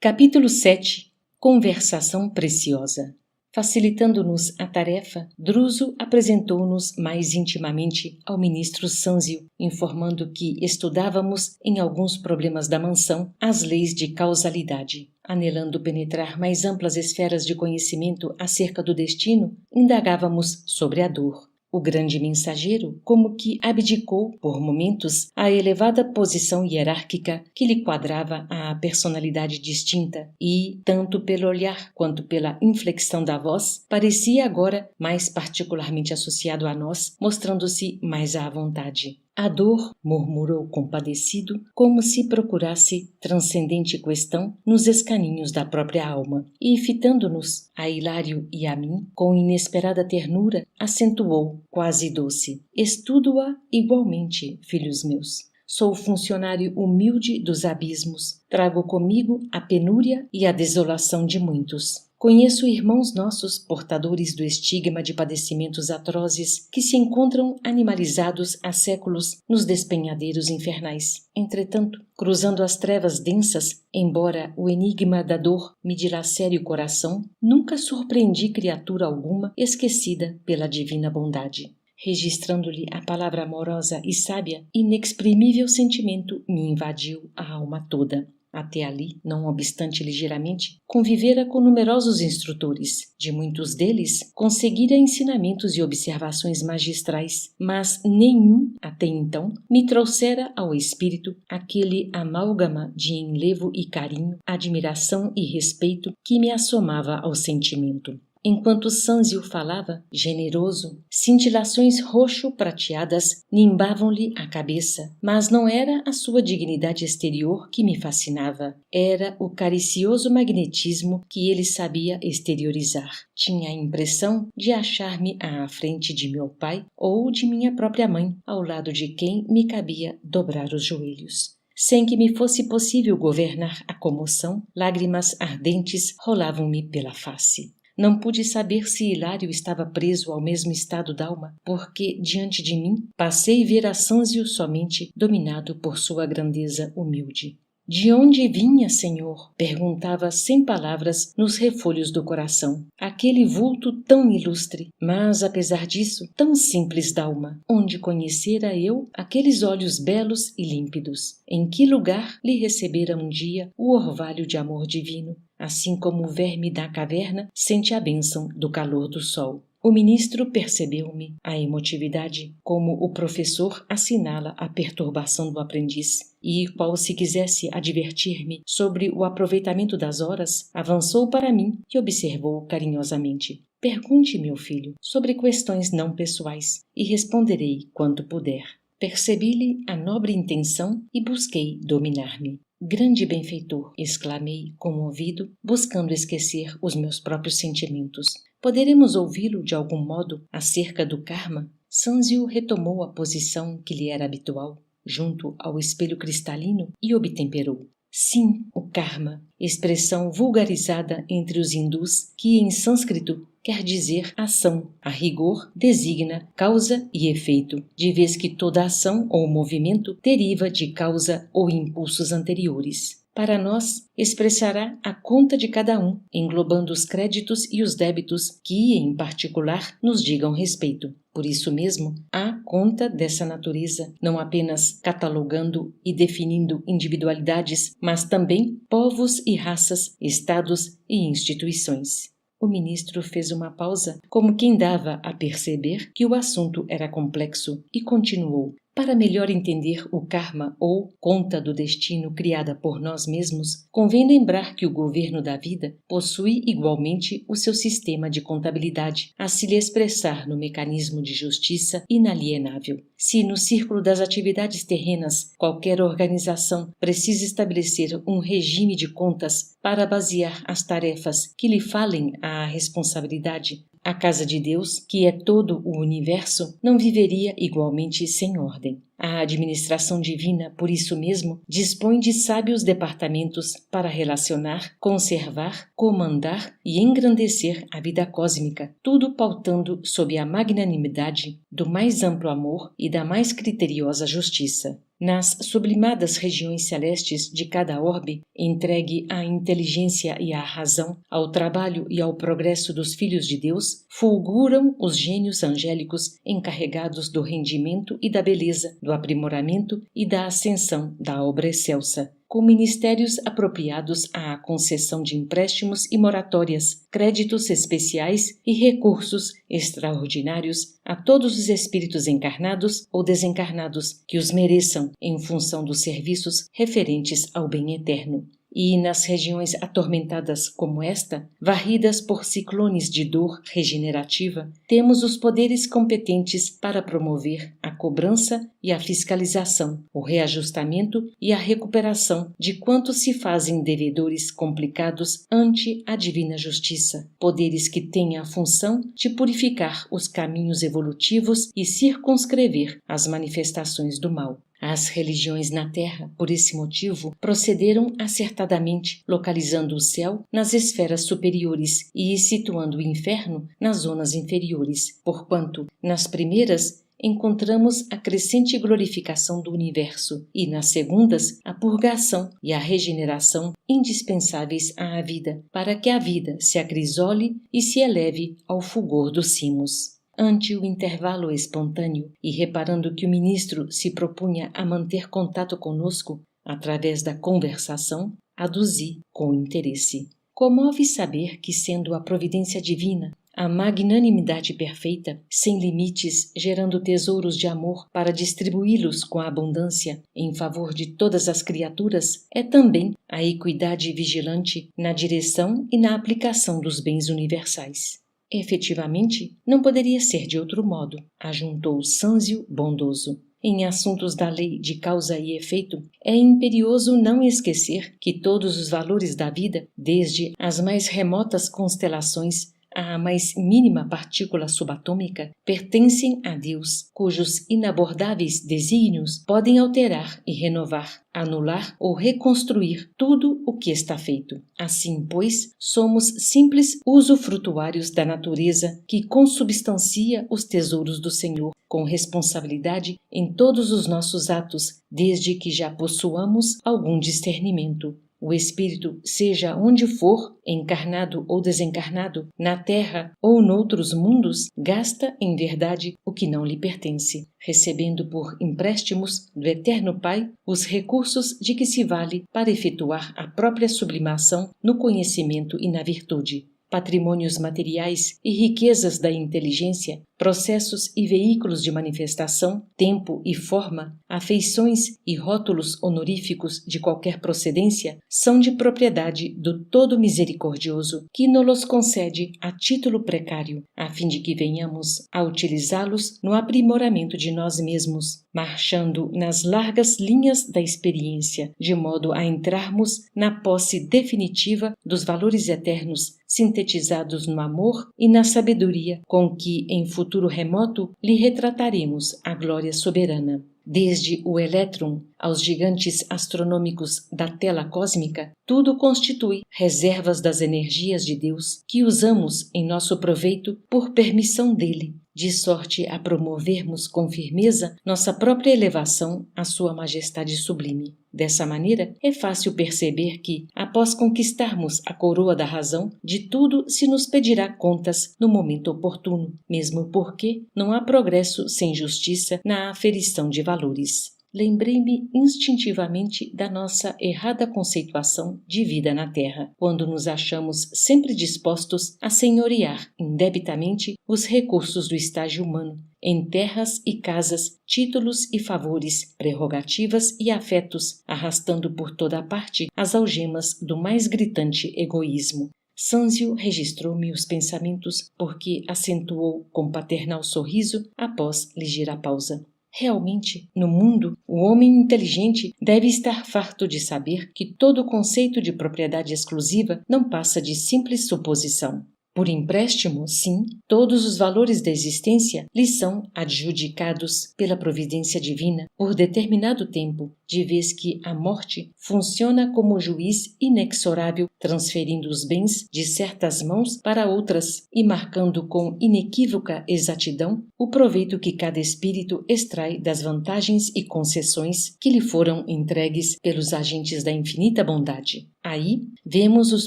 Capítulo 7. Conversação preciosa. Facilitando-nos a tarefa, Druso apresentou-nos mais intimamente ao ministro Sânzio, informando que estudávamos em alguns problemas da mansão as leis de causalidade. Anelando penetrar mais amplas esferas de conhecimento acerca do destino, indagávamos sobre a dor. O grande mensageiro como que abdicou, por momentos, à elevada posição hierárquica que lhe quadrava à personalidade distinta e, tanto pelo olhar quanto pela inflexão da voz, parecia agora mais particularmente associado a nós, mostrando-se mais à vontade. A dor, murmurou compadecido, como se procurasse transcendente questão nos escaninhos da própria alma, e fitando-nos, a Hilário e a mim, com inesperada ternura, acentuou, quase doce: estudo-a igualmente, filhos meus. Sou funcionário humilde dos abismos, trago comigo a penúria e a desolação de muitos. Conheço irmãos nossos portadores do estigma de padecimentos atrozes que se encontram animalizados há séculos nos despenhadeiros infernais. Entretanto, cruzando as trevas densas, embora o enigma da dor me dilacere o coração, nunca surpreendi criatura alguma esquecida pela divina bondade. Registrando-lhe a palavra amorosa e sábia, inexprimível sentimento me invadiu a alma toda. Até ali, não obstante ligeiramente, convivera com numerosos instrutores. De muitos deles, conseguira ensinamentos e observações magistrais, mas nenhum, até então, me trouxera ao espírito aquele amálgama de enlevo e carinho, admiração e respeito que me assomava ao sentimento. Enquanto Sânzio falava, generoso, cintilações roxo-prateadas nimbavam-lhe a cabeça, mas não era a sua dignidade exterior que me fascinava, era o caricioso magnetismo que ele sabia exteriorizar. Tinha a impressão de achar-me à frente de meu pai ou de minha própria mãe, ao lado de quem me cabia dobrar os joelhos. Sem que me fosse possível governar a comoção, lágrimas ardentes rolavam-me pela face. Não pude saber se Hilário estava preso ao mesmo estado d'alma, porque, diante de mim, passei ver a Sânzio somente dominado por sua grandeza humilde. De onde vinha, senhor? Perguntava sem palavras nos refolhos do coração. Aquele vulto tão ilustre, mas, apesar disso, tão simples d'alma. Onde conhecera eu aqueles olhos belos e límpidos? Em que lugar lhe recebera um dia o orvalho de amor divino? Assim como o verme da caverna sente a bênção do calor do sol. O ministro percebeu-me a emotividade, como o professor assinala a perturbação do aprendiz, e, qual se quisesse advertir-me sobre o aproveitamento das horas, avançou para mim e observou carinhosamente. Pergunte, meu filho, sobre questões não pessoais, e responderei quanto puder. Percebi-lhe a nobre intenção e busquei dominar-me. Grande benfeitor, exclamei, comovido, buscando esquecer os meus próprios sentimentos. Poderemos ouvi-lo de algum modo acerca do karma? Sânzio retomou a posição que lhe era habitual, junto ao espelho cristalino, e obtemperou. Sim, o karma, expressão vulgarizada entre os hindus que, em sânscrito, quer dizer ação. A rigor, designa causa e efeito, de vez que toda ação ou movimento deriva de causa ou impulsos anteriores. Para nós, expressará a conta de cada um, englobando os créditos e os débitos que, em particular, nos digam respeito. Por isso mesmo, há conta dessa natureza, não apenas catalogando e definindo individualidades, mas também povos e raças, estados e instituições. O ministro fez uma pausa, como quem dava a perceber que o assunto era complexo, e continuou. Para melhor entender o karma ou conta do destino criada por nós mesmos, convém lembrar que o governo da vida possui igualmente o seu sistema de contabilidade a se lhe expressar no mecanismo de justiça inalienável. Se no círculo das atividades terrenas qualquer organização precisa estabelecer um regime de contas para basear as tarefas que lhe falem à responsabilidade, a casa de Deus, que é todo o universo, não viveria igualmente sem ordem. A administração divina, por isso mesmo, dispõe de sábios departamentos para relacionar, conservar, comandar e engrandecer a vida cósmica, tudo pautando sob a magnanimidade do mais amplo amor e da mais criteriosa justiça. Nas sublimadas regiões celestes de cada orbe, entregue à inteligência e à razão, ao trabalho e ao progresso dos filhos de Deus, fulguram os gênios angélicos encarregados do rendimento e da beleza, do aprimoramento e da ascensão da obra excelsa, com ministérios apropriados à concessão de empréstimos e moratórias, créditos especiais e recursos extraordinários a todos os espíritos encarnados ou desencarnados que os mereçam em função dos serviços referentes ao bem eterno. E nas regiões atormentadas como esta, varridas por ciclones de dor regenerativa, temos os poderes competentes para promover a cobrança e a fiscalização, o reajustamento e a recuperação de quantos se fazem devedores complicados ante a divina justiça, poderes que têm a função de purificar os caminhos evolutivos e circunscrever as manifestações do mal. As religiões na Terra, por esse motivo, procederam acertadamente, localizando o céu nas esferas superiores e situando o inferno nas zonas inferiores, porquanto, nas primeiras, encontramos a crescente glorificação do universo e, nas segundas, a purgação e a regeneração indispensáveis à vida, para que a vida se acrisole e se eleve ao fulgor dos cimos. Ante o intervalo espontâneo e reparando que o ministro se propunha a manter contato conosco através da conversação, aduzi com interesse. Comove saber que, sendo a providência divina, a magnanimidade perfeita, sem limites, gerando tesouros de amor para distribuí-los com abundância em favor de todas as criaturas, é também a equidade vigilante na direção e na aplicação dos bens universais. Efetivamente, não poderia ser de outro modo, ajuntou Sânzio bondoso. Em assuntos da lei de causa e efeito, é imperioso não esquecer que todos os valores da vida, desde as mais remotas constelações à mais mínima partícula subatômica, pertencem a Deus, cujos inabordáveis desígnios podem alterar e renovar, anular ou reconstruir tudo o que está feito. Assim, pois, somos simples usufrutuários da natureza que consubstancia os tesouros do Senhor, com responsabilidade em todos os nossos atos, desde que já possuamos algum discernimento. O espírito, seja onde for, encarnado ou desencarnado, na terra ou noutros mundos, gasta, em verdade, o que não lhe pertence, recebendo por empréstimos do Eterno Pai os recursos de que se vale para efetuar a própria sublimação no conhecimento e na virtude. Patrimônios materiais e riquezas da inteligência, processos e veículos de manifestação, tempo e forma, afeições e rótulos honoríficos de qualquer procedência são de propriedade do Todo Misericordioso, que nos concede a título precário, a fim de que venhamos a utilizá-los no aprimoramento de nós mesmos, marchando nas largas linhas da experiência, de modo a entrarmos na posse definitiva dos valores eternos, sintetizados no amor e na sabedoria com que, em futuro remoto, lhe retrataremos a glória soberana. Desde o elétron aos gigantes astronômicos da tela cósmica, tudo constitui reservas das energias de Deus que usamos em nosso proveito por permissão dele, de sorte a promovermos com firmeza nossa própria elevação à sua majestade sublime. Dessa maneira, é fácil perceber que, após conquistarmos a coroa da razão, de tudo se nos pedirá contas no momento oportuno, mesmo porque não há progresso sem justiça na aferição de valores. Lembrei-me instintivamente da nossa errada conceituação de vida na Terra, quando nos achamos sempre dispostos a senhorear indebitamente os recursos do estágio humano, em terras e casas, títulos e favores, prerrogativas e afetos, arrastando por toda a parte as algemas do mais gritante egoísmo. Sânzio registrou-me os pensamentos porque acentuou com paternal sorriso após ligeira pausa. Realmente, no mundo, o homem inteligente deve estar farto de saber que todo conceito de propriedade exclusiva não passa de simples suposição. Por empréstimo, sim, todos os valores da existência lhe são adjudicados pela providência divina por determinado tempo, de vez que a morte funciona como juiz inexorável, transferindo os bens de certas mãos para outras e marcando com inequívoca exatidão o proveito que cada espírito extrai das vantagens e concessões que lhe foram entregues pelos agentes da infinita bondade. Aí vemos os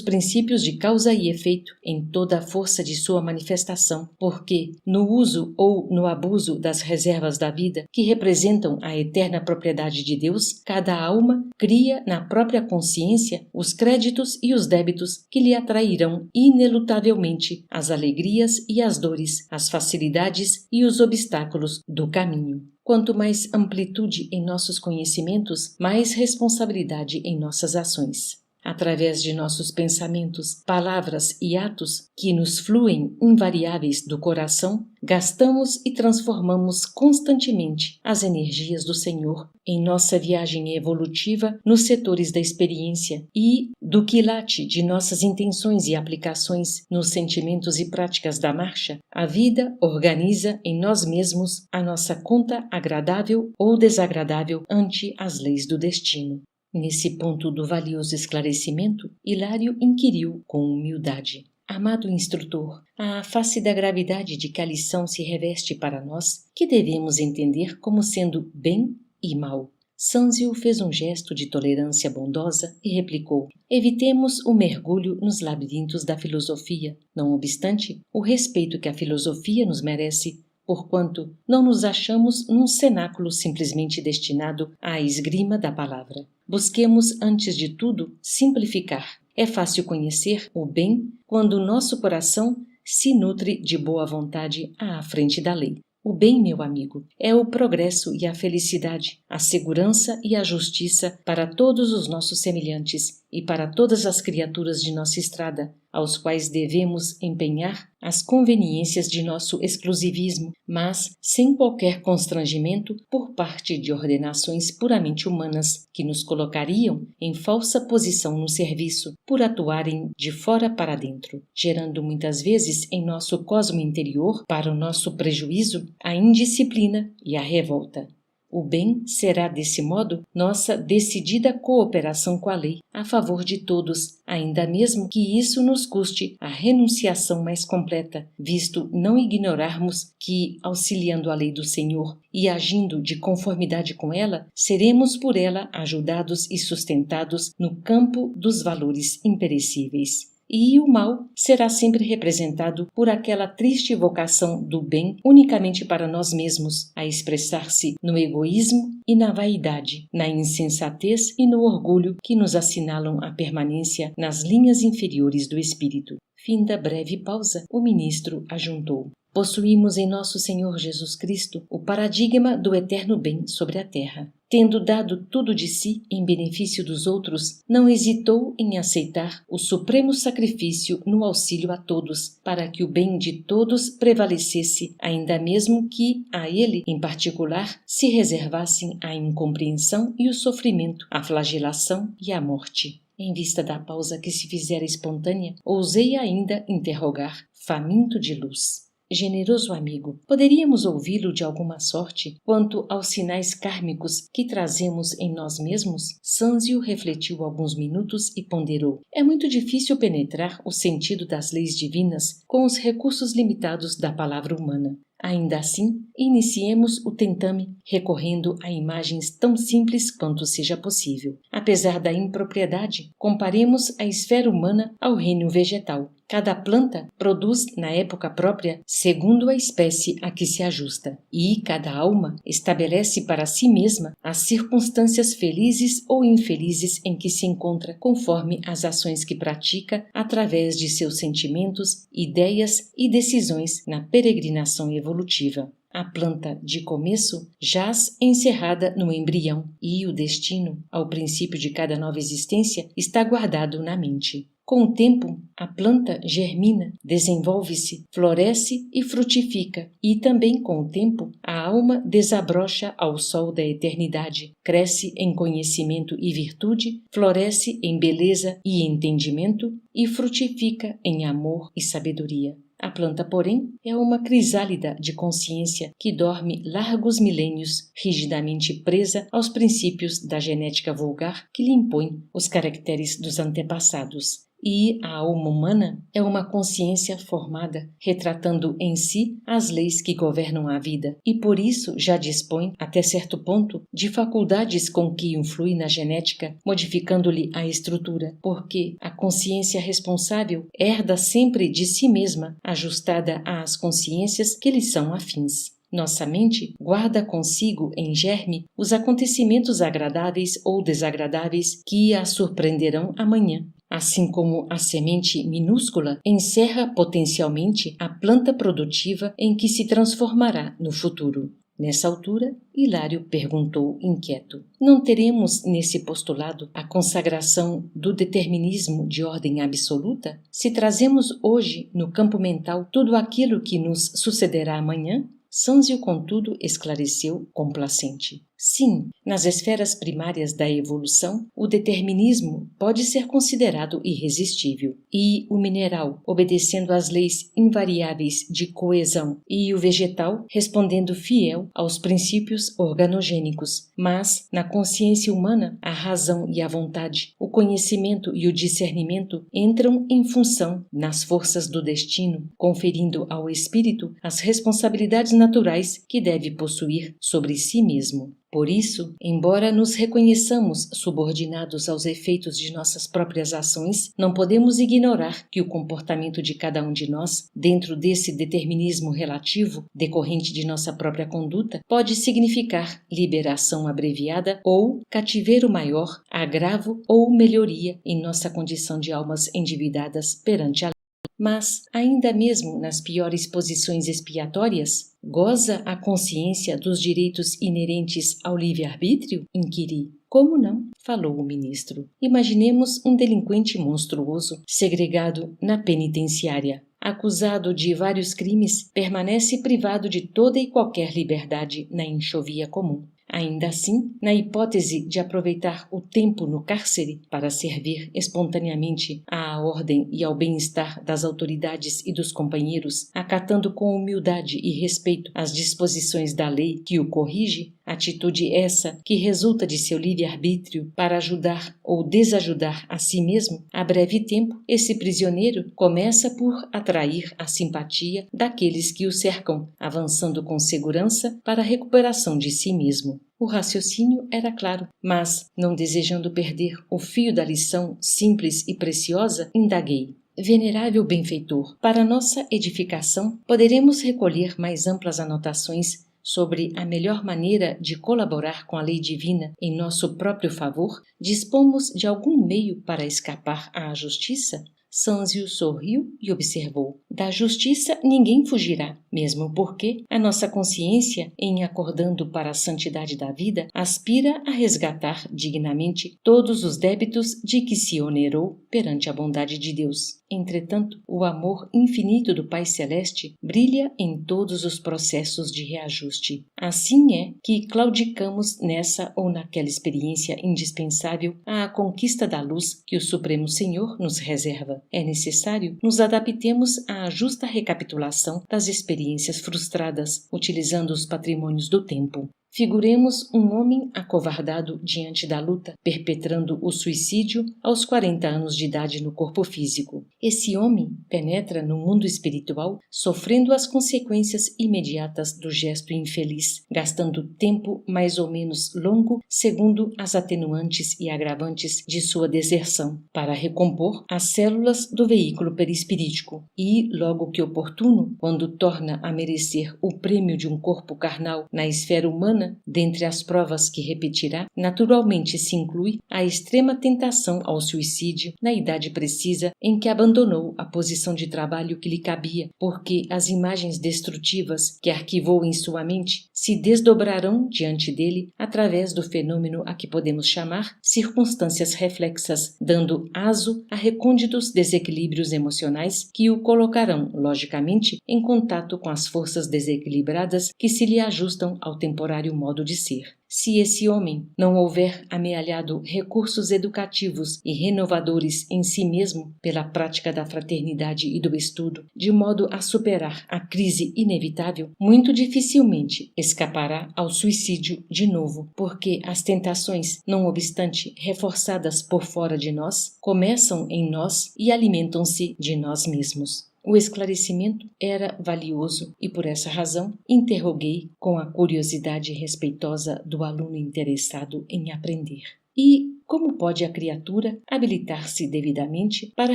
princípios de causa e efeito em toda a força de sua manifestação, porque, no uso ou no abuso das reservas da vida, que representam a eterna propriedade de Deus, cada alma cria na própria consciência os créditos e os débitos que lhe atrairão inelutavelmente as alegrias e as dores, as facilidades e os obstáculos do caminho. Quanto mais amplitude em nossos conhecimentos, mais responsabilidade em nossas ações. Através de nossos pensamentos, palavras e atos que nos fluem invariáveis do coração, gastamos e transformamos constantemente as energias do Senhor em nossa viagem evolutiva nos setores da experiência e, do quilate de nossas intenções e aplicações nos sentimentos e práticas da marcha, a vida organiza em nós mesmos a nossa conta agradável ou desagradável ante as leis do destino. Nesse ponto do valioso esclarecimento, Hilário inquiriu com humildade: Amado instrutor, à face da gravidade de que a lição se reveste para nós, que devemos entender como sendo bem e mal? Sanzio fez um gesto de tolerância bondosa e replicou: evitemos o mergulho nos labirintos da filosofia, não obstante o respeito que a filosofia nos merece, porquanto não nos achamos num cenáculo simplesmente destinado à esgrima da palavra. Busquemos, antes de tudo, simplificar. É fácil conhecer o bem quando o nosso coração se nutre de boa vontade à frente da lei. O bem, meu amigo, é o progresso e a felicidade, a segurança e a justiça para todos os nossos semelhantes e para todas as criaturas de nossa estrada, aos quais devemos empenhar as conveniências de nosso exclusivismo, mas sem qualquer constrangimento por parte de ordenações puramente humanas que nos colocariam em falsa posição no serviço, por atuarem de fora para dentro, gerando muitas vezes em nosso cosmo interior, para o nosso prejuízo, a indisciplina e a revolta. O bem será, desse modo, nossa decidida cooperação com a lei, a favor de todos, ainda mesmo que isso nos custe a renunciação mais completa, visto não ignorarmos que, auxiliando a lei do Senhor e agindo de conformidade com ela, seremos por ela ajudados e sustentados no campo dos valores imperecíveis. E o mal será sempre representado por aquela triste vocação do bem unicamente para nós mesmos, a expressar-se no egoísmo e na vaidade, na insensatez e no orgulho que nos assinalam a permanência nas linhas inferiores do espírito. Finda breve pausa, o ministro ajuntou: possuímos em nosso Senhor Jesus Cristo o paradigma do eterno bem sobre a terra. Tendo dado tudo de si em benefício dos outros, não hesitou em aceitar o supremo sacrifício no auxílio a todos, para que o bem de todos prevalecesse, ainda mesmo que a ele, em particular, se reservassem a incompreensão e o sofrimento, a flagelação e a morte. Em vista da pausa que se fizera espontânea, ousei ainda interrogar, faminto de luz: generoso amigo, poderíamos ouvi-lo de alguma sorte quanto aos sinais kármicos que trazemos em nós mesmos? Sanzio refletiu alguns minutos e ponderou: é muito difícil penetrar o sentido das leis divinas com os recursos limitados da palavra humana. Ainda assim, iniciemos o tentame recorrendo a imagens tão simples quanto seja possível. Apesar da impropriedade, comparemos a esfera humana ao reino vegetal. Cada planta produz na época própria segundo a espécie a que se ajusta, e cada alma estabelece para si mesma as circunstâncias felizes ou infelizes em que se encontra, conforme as ações que pratica através de seus sentimentos, ideias e decisões na peregrinação evolutiva. A planta, de começo, jaz encerrada no embrião, e o destino, ao princípio de cada nova existência, está guardado na mente. Com o tempo, a planta germina, desenvolve-se, floresce e frutifica, e também com o tempo, a alma desabrocha ao sol da eternidade, cresce em conhecimento e virtude, floresce em beleza e entendimento, e frutifica em amor e sabedoria. A planta, porém, é uma crisálida de consciência que dorme largos milênios, rigidamente presa aos princípios da genética vulgar que lhe impõe os caracteres dos antepassados. E a alma humana é uma consciência formada, retratando em si as leis que governam a vida, e por isso já dispõe, até certo ponto, de faculdades com que influi na genética, modificando-lhe a estrutura, porque a consciência responsável herda sempre de si mesma, ajustada às consciências que lhe são afins. Nossa mente guarda consigo em germe os acontecimentos agradáveis ou desagradáveis que a surpreenderão amanhã. Assim como a semente minúscula encerra potencialmente a planta produtiva em que se transformará no futuro. Nessa altura, Hilário perguntou inquieto: não teremos nesse postulado a consagração do determinismo de ordem absoluta? Se trazemos hoje no campo mental tudo aquilo que nos sucederá amanhã? Sanzio, contudo, esclareceu complacente. Sim, nas esferas primárias da evolução, o determinismo pode ser considerado irresistível, e o mineral, obedecendo às leis invariáveis de coesão, e o vegetal, respondendo fiel aos princípios organogênicos. Mas, na consciência humana, a razão e a vontade, o conhecimento e o discernimento entram em função nas forças do destino, conferindo ao espírito as responsabilidades naturais que deve possuir sobre si mesmo. Por isso, embora nos reconheçamos subordinados aos efeitos de nossas próprias ações, não podemos ignorar que o comportamento de cada um de nós, dentro desse determinismo relativo, decorrente de nossa própria conduta, pode significar liberação abreviada ou cativeiro maior, agravo ou melhoria em nossa condição de almas endividadas perante a lei. Mas, ainda mesmo nas piores posições expiatórias, goza a consciência dos direitos inerentes ao livre-arbítrio? Inquiri. Como não? Falou o ministro. Imaginemos um delinquente monstruoso, segregado na penitenciária. Acusado de vários crimes, permanece privado de toda e qualquer liberdade na enxovia comum. Ainda assim, na hipótese de aproveitar o tempo no cárcere para servir espontaneamente à ordem e ao bem-estar das autoridades e dos companheiros, acatando com humildade e respeito as disposições da lei que o corrige, atitude essa que resulta de seu livre-arbítrio para ajudar ou desajudar a si mesmo, a breve tempo, esse prisioneiro começa por atrair a simpatia daqueles que o cercam, avançando com segurança para a recuperação de si mesmo. O raciocínio era claro, mas, não desejando perder o fio da lição simples e preciosa, indaguei. Venerável benfeitor, para nossa edificação, poderemos recolher mais amplas anotações sobre a melhor maneira de colaborar com a lei divina em nosso próprio favor? Dispomos de algum meio para escapar à justiça? Sanzio sorriu e observou. Da justiça ninguém fugirá, mesmo porque a nossa consciência, em acordando para a santidade da vida, aspira a resgatar dignamente todos os débitos de que se onerou perante a bondade de Deus. Entretanto, o amor infinito do Pai Celeste brilha em todos os processos de reajuste. Assim é que claudicamos nessa ou naquela experiência indispensável à conquista da luz que o Supremo Senhor nos reserva. É necessário nos adaptemos à justa recapitulação das experiências frustradas, utilizando os patrimônios do tempo. Figuremos um homem acovardado diante da luta, perpetrando o suicídio aos 40 anos de idade no corpo físico. Esse homem penetra no mundo espiritual, sofrendo as consequências imediatas do gesto infeliz, gastando tempo mais ou menos longo segundo as atenuantes e agravantes de sua deserção, para recompor as células do veículo perispirítico e, logo que oportuno, quando torna a merecer o prêmio de um corpo carnal na esfera humana, dentre as provas que repetirá, naturalmente se inclui a extrema tentação ao suicídio na idade precisa em que abandonou a posição de trabalho que lhe cabia, porque as imagens destrutivas que arquivou em sua mente se desdobrarão diante dele através do fenômeno a que podemos chamar circunstâncias reflexas, dando aso a recônditos desequilíbrios emocionais que o colocarão, logicamente, em contato com as forças desequilibradas que se lhe ajustam ao temporário próprio modo de ser. Se esse homem não houver amealhado recursos educativos e renovadores em si mesmo pela prática da fraternidade e do estudo, de modo a superar a crise inevitável, muito dificilmente escapará ao suicídio de novo, porque as tentações, não obstante reforçadas por fora de nós, começam em nós e alimentam-se de nós mesmos. O esclarecimento era valioso e, por essa razão, interroguei com a curiosidade respeitosa do aluno interessado em aprender. E como pode a criatura habilitar-se devidamente para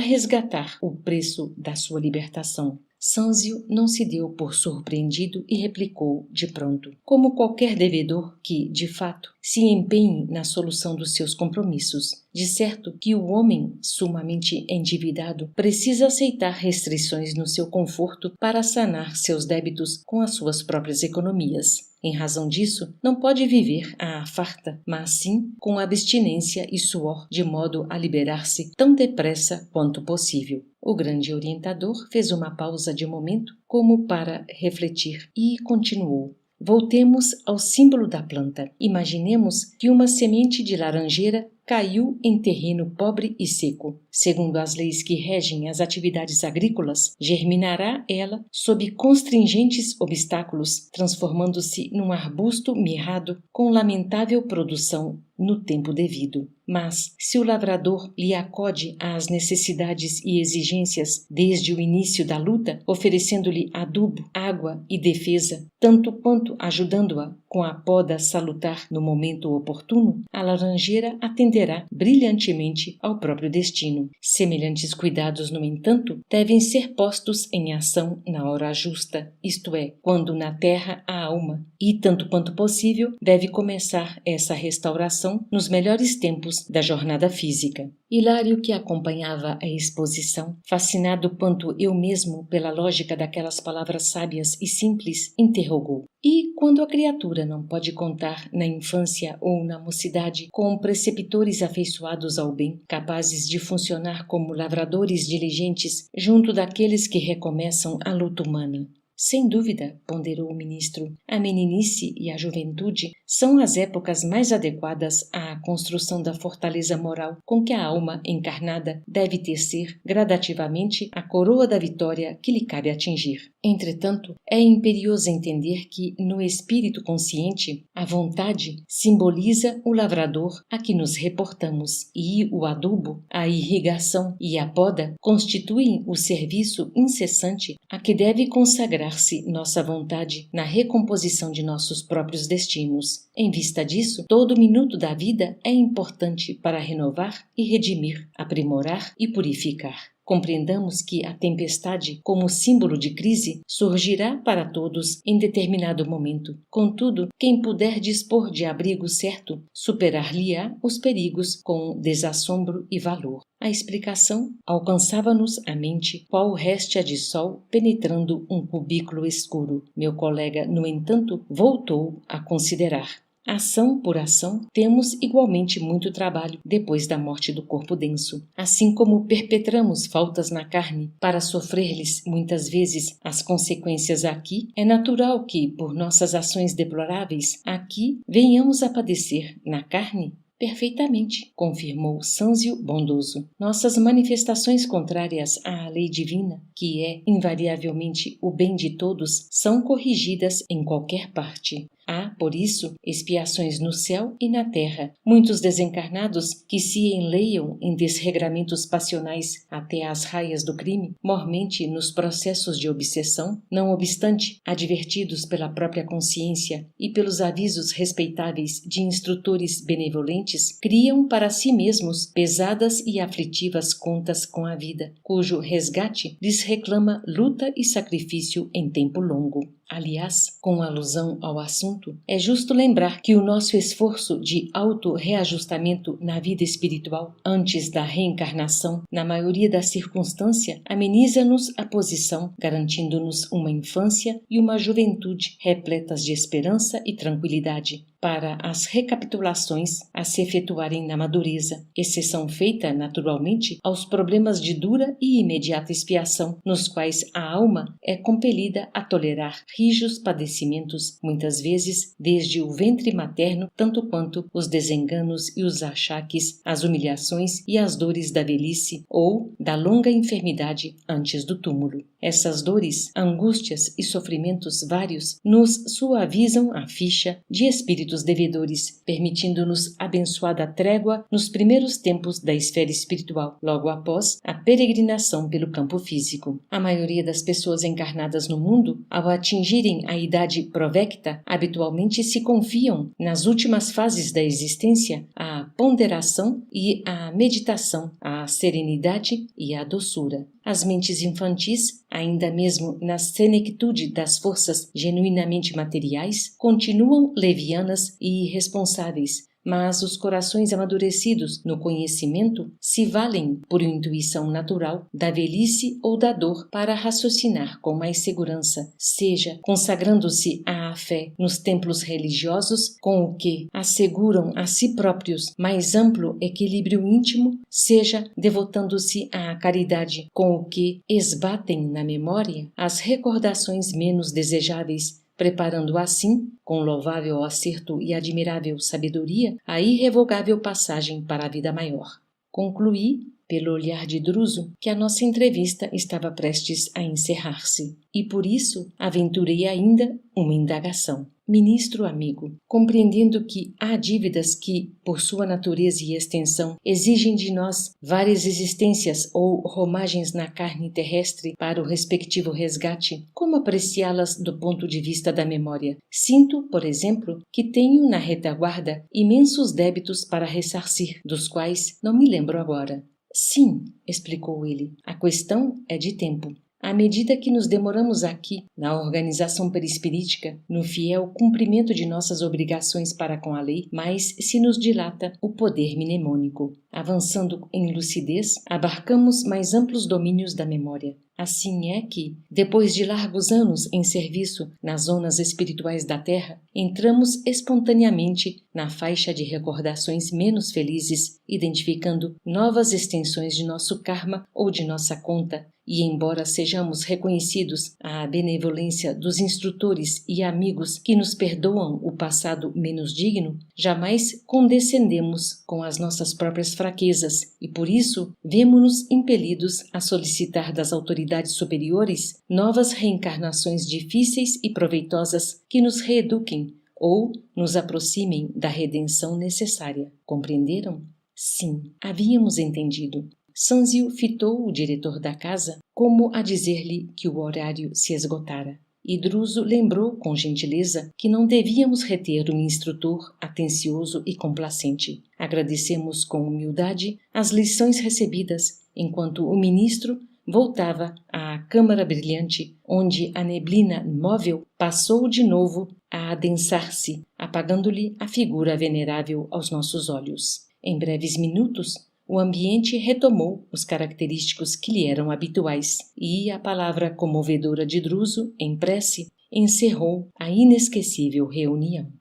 resgatar o preço da sua libertação? Sanzio não se deu por surpreendido e replicou de pronto, como qualquer devedor que, de fato, se empenhe na solução dos seus compromissos. De certo que o homem sumamente endividado precisa aceitar restrições no seu conforto para sanar seus débitos com as suas próprias economias. Em razão disso, não pode viver à farta, mas sim com abstinência e suor, de modo a liberar-se tão depressa quanto possível. O grande orientador fez uma pausa de momento, como para refletir, e continuou. Voltemos ao símbolo da planta. Imaginemos que uma semente de laranjeira caiu em terreno pobre e seco. Segundo as leis que regem as atividades agrícolas, germinará ela sob constringentes obstáculos, transformando-se num arbusto mirrado com lamentável produção no tempo devido. Mas, se o lavrador lhe acode às necessidades e exigências desde o início da luta, oferecendo-lhe adubo, água e defesa, tanto quanto ajudando-a com a poda salutar no momento oportuno, a laranjeira atenderá brilhantemente ao próprio destino. Semelhantes cuidados, no entanto, devem ser postos em ação na hora justa, isto é, quando na terra há alma, e, tanto quanto possível, deve começar essa restauração nos melhores tempos da jornada física. Hilário, que acompanhava a exposição, fascinado quanto eu mesmo pela lógica daquelas palavras sábias e simples, interrogou. E quando a criatura não pode contar na infância ou na mocidade com preceptores afeiçoados ao bem, capazes de funcionar como lavradores diligentes junto daqueles que recomeçam a luta humana? Sem dúvida, ponderou o ministro, a meninice e a juventude são as épocas mais adequadas à construção da fortaleza moral com que a alma encarnada deve tecer gradativamente a coroa da vitória que lhe cabe atingir. Entretanto, é imperioso entender que, no espírito consciente, a vontade simboliza o lavrador a que nos reportamos e o adubo, a irrigação e a poda constituem o serviço incessante a que deve consagrar-se nossa vontade na recomposição de nossos próprios destinos. Em vista disso, todo minuto da vida é importante para renovar e redimir, aprimorar e purificar. Compreendamos que a tempestade, como símbolo de crise, surgirá para todos em determinado momento. Contudo, quem puder dispor de abrigo certo, superar-lhe-á os perigos com desassombro e valor. A explicação alcançava-nos a mente qual réstia de sol penetrando um cubículo escuro. Meu colega, no entanto, voltou a considerar. Ação por ação, temos igualmente muito trabalho depois da morte do corpo denso. Assim como perpetramos faltas na carne para sofrer-lhes muitas vezes as consequências aqui, é natural que, por nossas ações deploráveis, aqui venhamos a padecer na carne. Perfeitamente, confirmou Sanzio bondoso. Nossas manifestações contrárias à lei divina, que é invariavelmente o bem de todos, são corrigidas em qualquer parte. Há, por isso, expiações no céu e na terra. Muitos desencarnados que se enleiam em desregramentos passionais até às raias do crime, mormente nos processos de obsessão, não obstante, advertidos pela própria consciência e pelos avisos respeitáveis de instrutores benevolentes, criam para si mesmos pesadas e aflitivas contas com a vida, cujo resgate lhes reclama luta e sacrifício em tempo longo. Aliás, com alusão ao assunto, é justo lembrar que o nosso esforço de auto-reajustamento na vida espiritual antes da reencarnação, na maioria das circunstâncias, ameniza-nos a posição, garantindo-nos uma infância e uma juventude repletas de esperança e tranquilidade. para as recapitulações a se efetuarem na madureza, exceção feita, naturalmente, aos problemas de dura e imediata expiação, nos quais a alma é compelida a tolerar rijos padecimentos, muitas vezes desde o ventre materno, tanto quanto os desenganos e os achaques, as humilhações e as dores da velhice ou da longa enfermidade antes do túmulo. Essas dores, angústias e sofrimentos vários nos suavizam a ficha de espíritos devedores, permitindo-nos abençoada trégua nos primeiros tempos da esfera espiritual, logo após a peregrinação pelo campo físico. A maioria das pessoas encarnadas no mundo, ao atingirem a idade provecta, habitualmente se confiam, nas últimas fases da existência, à ponderação e à meditação, à serenidade e à doçura. As mentes infantis, ainda mesmo na senectude das forças genuinamente materiais, continuam levianas e irresponsáveis, mas os corações amadurecidos no conhecimento se valem, por intuição natural, da velhice ou da dor para raciocinar com mais segurança, seja consagrando-se à fé nos templos religiosos, com o que asseguram a si próprios mais amplo equilíbrio íntimo, seja devotando-se à caridade, com o que esbatem na memória as recordações menos desejáveis, preparando assim, com louvável acerto e admirável sabedoria, a irrevogável passagem para a vida maior. Concluí, pelo olhar de Druso, que a nossa entrevista estava prestes a encerrar-se, e por isso aventurei ainda uma indagação. Ministro amigo, compreendendo que há dívidas que, por sua natureza e extensão, exigem de nós várias existências ou romagens na carne terrestre para o respectivo resgate, como apreciá-las do ponto de vista da memória? Sinto, por exemplo, que tenho na retaguarda imensos débitos para ressarcir, dos quais não me lembro agora. Sim, explicou ele, a questão é de tempo. À medida que nos demoramos aqui, na organização perispirítica, no fiel cumprimento de nossas obrigações para com a lei, mais se nos dilata o poder mnemônico. Avançando em lucidez, abarcamos mais amplos domínios da memória. Assim é que, depois de largos anos em serviço nas zonas espirituais da Terra, entramos espontaneamente na faixa de recordações menos felizes, identificando novas extensões de nosso karma ou de nossa conta, e embora sejamos reconhecidos à benevolência dos instrutores e amigos que nos perdoam o passado menos digno, jamais condescendemos com as nossas próprias fraquezas e, por isso, vemo-nos impelidos a solicitar das autoridades superiores novas reencarnações difíceis e proveitosas que nos reeduquem ou nos aproximem da redenção necessária. Compreenderam? Sim, havíamos entendido. Sanzio fitou o diretor da casa como a dizer-lhe que o horário se esgotara. E Druso lembrou com gentileza que não devíamos reter um instrutor atencioso e complacente. Agradecemos com humildade as lições recebidas, enquanto o ministro voltava à câmara brilhante, onde a neblina móvel passou de novo a adensar-se, apagando-lhe a figura venerável aos nossos olhos. Em breves minutos, o ambiente retomou os característicos que lhe eram habituais, e a palavra comovedora de Druso, em prece, encerrou a inesquecível reunião.